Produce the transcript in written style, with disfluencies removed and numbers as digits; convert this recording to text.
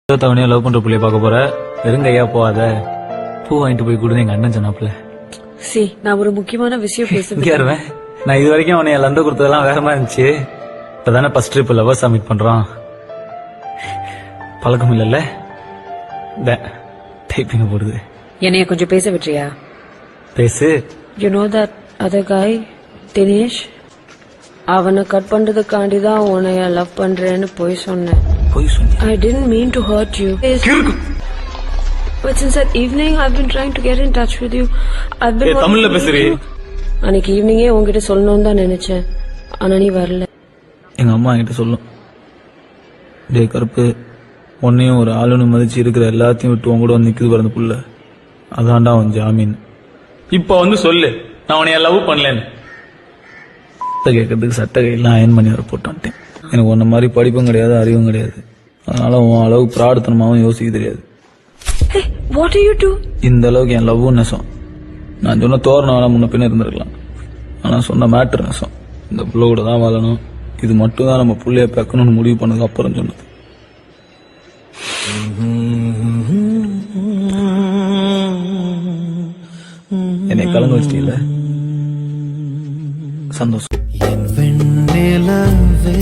தவணையா love பண்ற புள்ளைய பார்க்க போற, வெறுங்கையா போகாத, பூ வாங்கிட்டு போய் கொடுன்னு எங்க அண்ணன் சொன்னாப்ல. நான் ஒரு முக்கியமான விஷயம் இங்க வருவேன். நான் இது வரைக்கும் அவனை லந்து கொடுத்ததெல்லாம் வேற மாதிரி இருந்துச்சு. இப்பதானே ஃபர்ஸ்ட் ட்ரிப் லவர் சப்மிட் பண்றான். பழக்கம் இல்லல்ல, டைப்பிங் போடுது. என்னைய கொஞ்சம் பேச விட்டுறியா? பேசு. You know that other guy, Dinesh? அவனை கட் பண்றதுக்காண்டி தான் உன்னைய லவ் பண்றேன்னு போய் சொன்னேன். போய் சொன்னேன். I didn't mean to hurt you. But since that evening, I've been trying to get in touch with you. I've been. தமிழ்ல பேசுறீ? அன்னைக்கு ஈவினிங்கே உன்கிட்ட சொல்லணும்னு தான் நினைச்சேன், ஆனா நீ வரல. எங்க அம்மா என்கிட்ட சொல்லும், டே கருப்பு, உன்னையும் ஒரு ஆளுன்னு மதிச்சு இருக்கிற எல்லாத்தையும் விட்டு உன் கூட வந்து நிக்குது பிறந்த புள்ள, அதான்டா அவன் ஜாமீன். இப்ப வந்து சொல்லு, நான் உன்னைய லவ் பண்ணலன்னு. கேட்கறதுக்கு சட்ட கையெல்லாம் அயன் பண்ணி வர போட்டு வந்துட்டேன். எனக்கு உன்ன மாதிரி படிப்பும் கிடையாது, அறிவும் கிடையாது. அதனால உன் அளவு பிரார்த்தனமாவும் யோசிக்க தெரியாது. What do you do? இந்த அளவுக்கு என் லவ்வும் நெசம். நான் சொன்ன தோரணம் முன்ன பின்ன இருந்திருக்கலாம், ஆனா சொன்ன மேட்டர் நெசம். இந்த புள்ள கூட தான் வாழணும், இது மட்டும் தான் நம்ம புள்ளைய பேக்கணும்னு முடிவு பண்ணதுக்கு அப்புறம் சொன்னது. என்னை கலந்து வச்சிட்டீங்கள, சந்தோஷம். என் வெண்ணிலவே